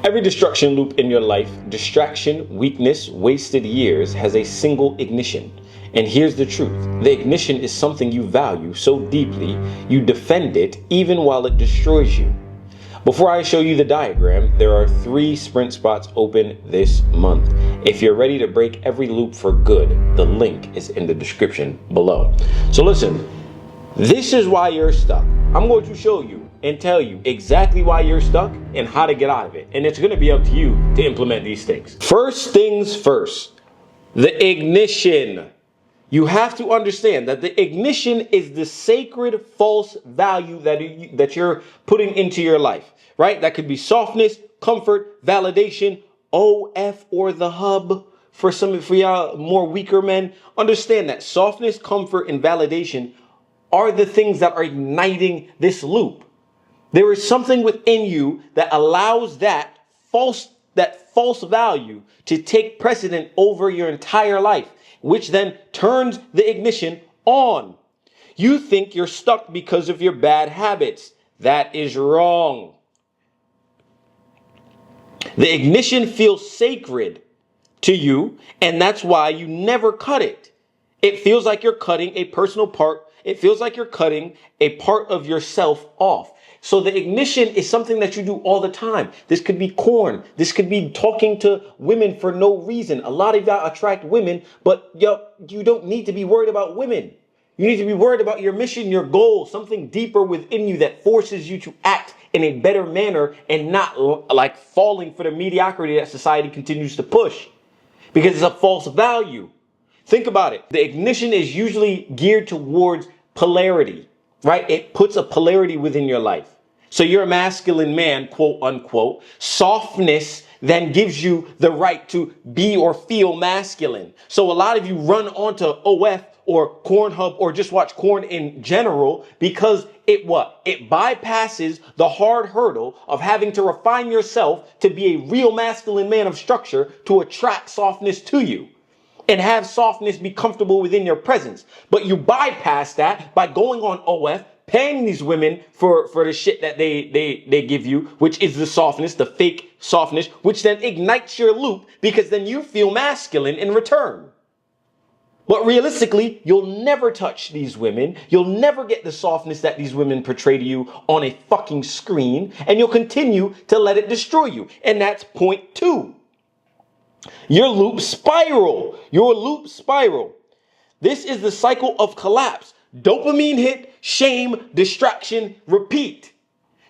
Every destruction loop in your life, distraction, weakness, wasted years, has a single ignition. And here's the truth. The ignition is something you value so deeply, you defend it even while it destroys you. Before I show you the diagram, there are 3 sprint spots open this month. If you're ready to break every loop for good, the link is in the description below. So listen, this is why you're stuck. I'm going to show you and tell you exactly why you're stuck and how to get out of it. And it's going to be up to you to implement these things. First things first, the ignition. You have to understand that the ignition is the sacred false value that you're putting into your life, right? That could be softness, comfort, validation, OF, or the hub. For y'all more weaker men, understand that softness, comfort, and validation are the things that are igniting this loop. There is something within you that allows that false value to take precedent over your entire life, which then turns the ignition on. You think you're stuck because of your bad habits. That is wrong. The ignition feels sacred to you, and that's why you never cut it. It feels like you're cutting a personal part. It feels like you're cutting a part of yourself off. So the ignition is something that you do all the time. This could be corn. This could be talking to women for no reason. A lot of y'all attract women, but you don't need to be worried about women. You need to be worried about your mission, your goal, something deeper within you that forces you to act in a better manner and not like falling for the mediocrity that society continues to push because it's a false value. Think about it. The ignition is usually geared towards polarity, right? It puts a polarity within your life. So you're a masculine man, quote unquote. Softness then gives you the right to be or feel masculine. So a lot of you run onto OF or Cornhub or just watch corn in general because it bypasses the hard hurdle of having to refine yourself to be a real masculine man of structure to attract softness to you and have softness be comfortable within your presence. But you bypass that by going on OF, paying these women for the shit that they give you, which is the softness, the fake softness, which then ignites your loop because then you feel masculine in return. But realistically, you'll never touch these women. You'll never get the softness that these women portray to you on a fucking screen, and you'll continue to let it destroy you. And that's point 2. Your loop spiral. Your loop spiral. This is the cycle of collapse. Dopamine hit, shame, distraction, repeat.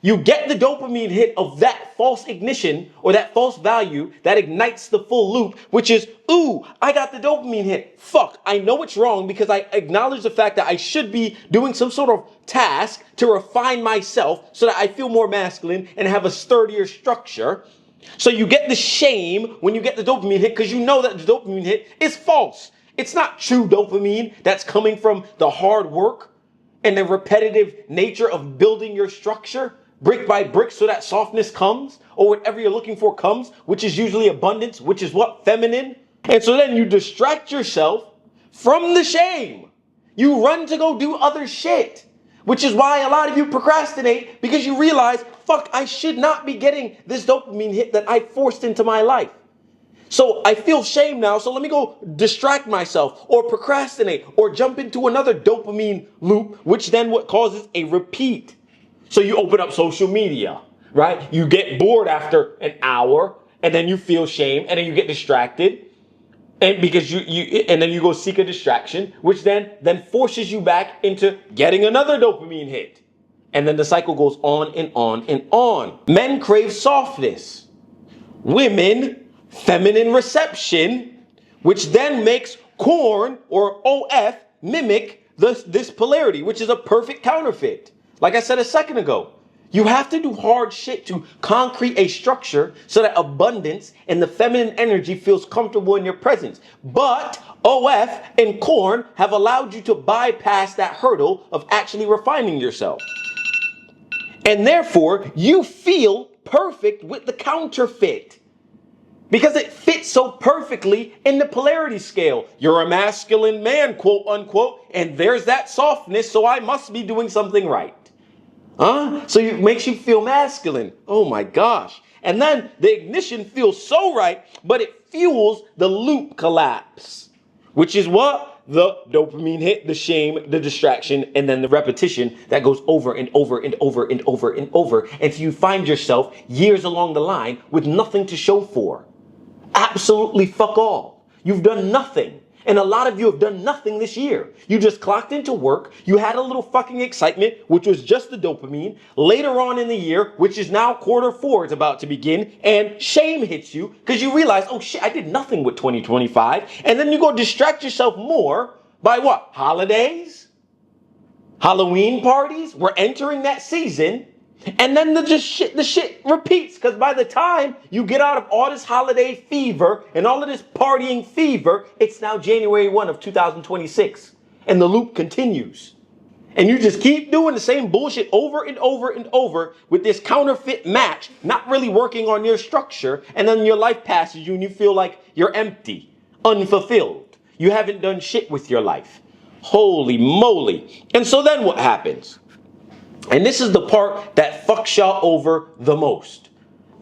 You get the dopamine hit of that false ignition or that false value that ignites the full loop, which is, ooh, I got the dopamine hit. Fuck, I know it's wrong because I acknowledge the fact that I should be doing some sort of task to refine myself so that I feel more masculine and have a sturdier structure. So you get the shame when you get the dopamine hit because you know that the dopamine hit is false. It's not true dopamine that's coming from the hard work and the repetitive nature of building your structure brick by brick so that softness comes or whatever you're looking for comes, which is usually abundance, which is what? Feminine. And so then you distract yourself from the shame. You run to go do other shit, which is why a lot of you procrastinate because you realize, fuck, I should not be getting this dopamine hit that I forced into my life. So I feel shame now, so let me go distract myself or procrastinate or jump into another dopamine loop, which then what causes a repeat. So you open up social media, right? You get bored after an hour and then you feel shame and then you get distracted. And because and then you go seek a distraction, which then forces you back into getting another dopamine hit. And then the cycle goes on and on and on. Men crave softness. Women, feminine reception, which then makes corn or OF mimic this polarity, which is a perfect counterfeit. Like I said a second ago, you have to do hard shit to concrete a structure so that abundance and the feminine energy feels comfortable in your presence. But OF and corn have allowed you to bypass that hurdle of actually refining yourself. And therefore, you feel perfect with the counterfeit. Because it fits so perfectly in the polarity scale. You're a masculine man, quote unquote, and there's that softness, so I must be doing something right. So it makes you feel masculine. Oh my gosh. And then the ignition feels so right, but it fuels the loop collapse, which is what? The dopamine hit, the shame, the distraction, and then the repetition that goes over and over and over and over and over until you find yourself years along the line with nothing to show for. Absolutely fuck all. You've done nothing. And a lot of you have done nothing this year. You just clocked into work. You had a little fucking excitement, which was just the dopamine. Later on in the year, which is now Q4 is about to begin, and shame hits you because you realize, oh shit, I did nothing with 2025. And then you go distract yourself more by what? Holidays? Halloween parties? We're entering that season. And then the shit repeats, because by the time you get out of all this holiday fever and all of this partying fever, it's now January 1 of 2026. And the loop continues. And you just keep doing the same bullshit over and over and over with this counterfeit match, not really working on your structure. And then your life passes you and you feel like you're empty, unfulfilled. You haven't done shit with your life. Holy moly. And so then what happens? And this is the part that fucks y'all over the most.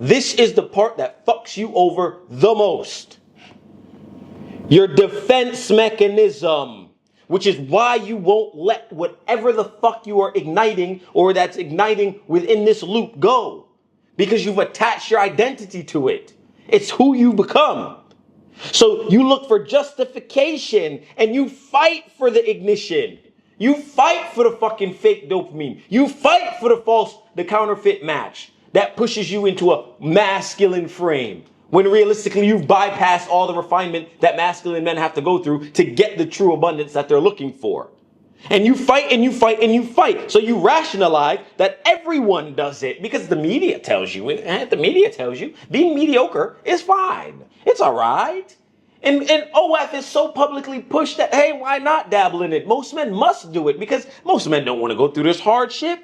This is the part that fucks you over the most. Your defense mechanism, which is why you won't let whatever the fuck you are igniting or that's igniting within this loop go. Because you've attached your identity to it. It's who you become. So you look for justification and you fight for the ignition. You fight for the fucking fake dopamine. You fight for the counterfeit match that pushes you into a masculine frame. When realistically you've bypassed all the refinement that masculine men have to go through to get the true abundance that they're looking for. And you fight and you fight and you fight. So you rationalize that everyone does it because the media tells you. The media tells you being mediocre is fine. It's all right. And OF is so publicly pushed that, hey, why not dabble in it? Most men must do it because most men don't want to go through this hardship.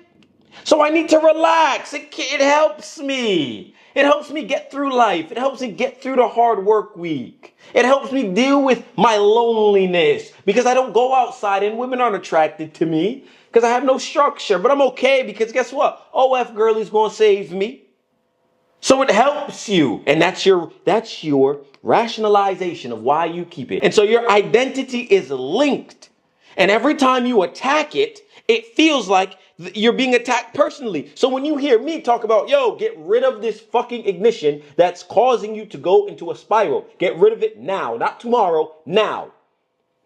So I need to relax. It helps me. It helps me get through life. It helps me get through the hard work week. It helps me deal with my loneliness because I don't go outside and women aren't attracted to me because I have no structure. But I'm okay because guess what? OF girlie's going to save me. So it helps you. And that's your rationalization of why you keep it. And so your identity is linked. And every time you attack it, it feels like you're being attacked personally. So when you hear me talk about, yo, get rid of this fucking ignition that's causing you to go into a spiral. Get rid of it now, not tomorrow, now.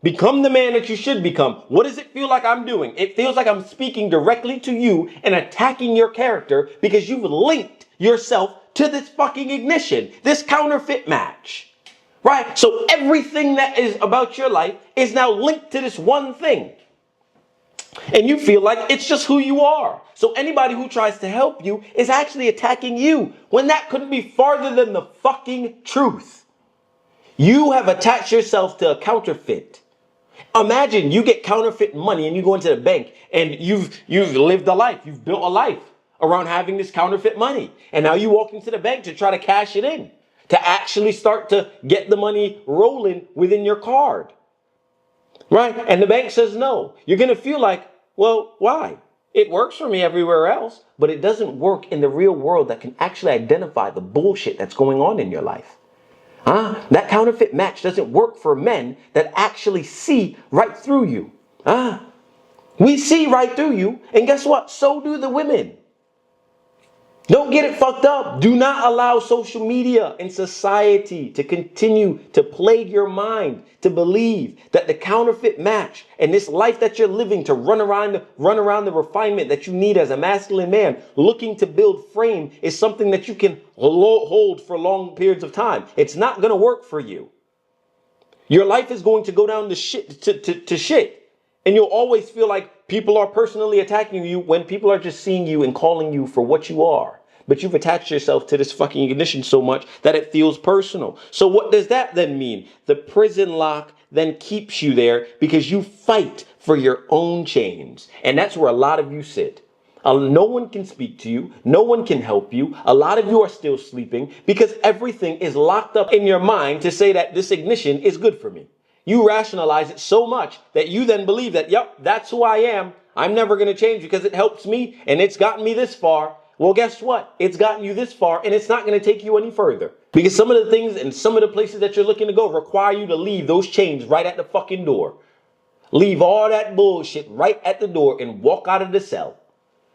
Become the man that you should become. What does it feel like I'm doing? It feels like I'm speaking directly to you and attacking your character because you've linked yourself to this fucking ignition, this counterfeit match, right? So everything that is about your life is now linked to this one thing. And you feel like it's just who you are. So anybody who tries to help you is actually attacking you when that couldn't be farther than the fucking truth. You have attached yourself to a counterfeit. Imagine you get counterfeit money and you go into the bank and you've lived a life. You've built a life around having this counterfeit money. And now you walk into the bank to try to cash it in, to actually start to get the money rolling within your card. Right? And the bank says no. You're going to feel like, well, why? It works for me everywhere else, but it doesn't work in the real world that can actually identify the bullshit that's going on in your life. That counterfeit match doesn't work for men that actually see right through you. We see right through you, and guess what? So do the women. Don't get it fucked up. Do not allow social media and society to continue to plague your mind to believe that the counterfeit match and this life that you're living to run around the refinement that you need as a masculine man looking to build frame is something that you can hold for long periods of time. It's not going to work for you. Your life is going to go down to shit. And you'll always feel like people are personally attacking you when people are just seeing you and calling you for what you are. But you've attached yourself to this fucking ignition so much that it feels personal. So what does that then mean? The prison lock then keeps you there because you fight for your own chains. And that's where a lot of you sit. No one can speak to you. No one can help you. A lot of you are still sleeping because everything is locked up in your mind to say that this ignition is good for me. You rationalize it so much that you then believe that, yep, that's who I am. I'm never going to change because it helps me and it's gotten me this far. Well, guess what? It's gotten you this far and it's not going to take you any further. Because some of the things and some of the places that you're looking to go require you to leave those chains right at the fucking door. Leave all that bullshit right at the door and walk out of the cell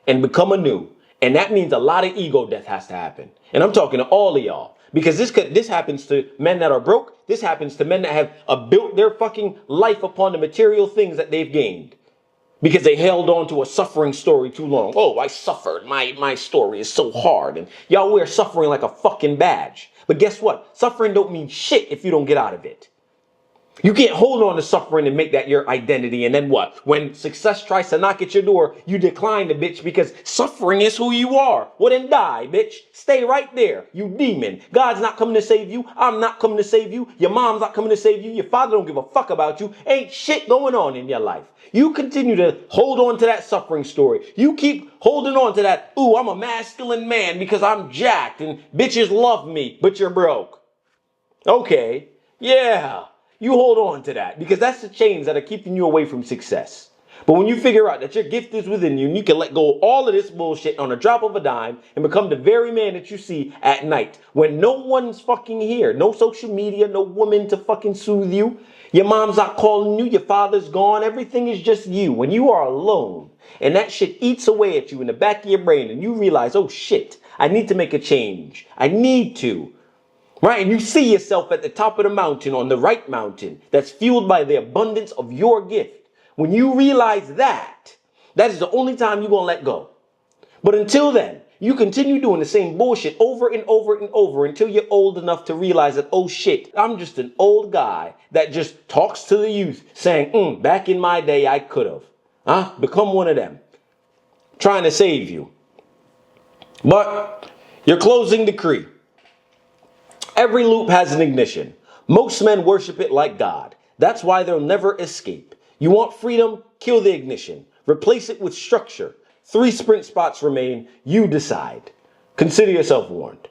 and become anew. And that means a lot of ego death has to happen. And I'm talking to all of y'all. Because this happens to men that are broke. This happens to men that have built their fucking life upon the material things that they've gained. Because they held on to a suffering story too long. Oh, I suffered. My story is so hard. And y'all wear suffering like a fucking badge. But guess what? Suffering don't mean shit if you don't get out of it. You can't hold on to suffering and make that your identity. And then what? When success tries to knock at your door, you decline the bitch because suffering is who you are. Well, then die, bitch. Stay right there, you demon. God's not coming to save you. I'm not coming to save you. Your mom's not coming to save you. Your father don't give a fuck about you. Ain't shit going on in your life. You continue to hold on to that suffering story. You keep holding on to that, ooh, I'm a masculine man because I'm jacked and bitches love me, but you're broke. Okay, yeah. You hold on to that because that's the chains that are keeping you away from success. But when you figure out that your gift is within you and you can let go of all of this bullshit on a drop of a dime and become the very man that you see at night when no one's fucking here, no social media, no woman to fucking soothe you, your mom's not calling you, your father's gone, everything is just you. When you are alone and that shit eats away at you in the back of your brain and you realize, oh shit, I need to make a change. I need to. Right? And you see yourself at the top of the mountain, on the right mountain, that's fueled by the abundance of your gift. When you realize that, that is the only time you're going to let go. But until then, you continue doing the same bullshit over and over and over until you're old enough to realize that, oh shit, I'm just an old guy that just talks to the youth saying, back in my day, I could have. Become one of them. Trying to save you. But your closing decree. Every loop has an ignition. Most men worship it like God. That's why they'll never escape. You want freedom? Kill the ignition. Replace it with structure. 3 sprint spots remain. You decide. Consider yourself warned.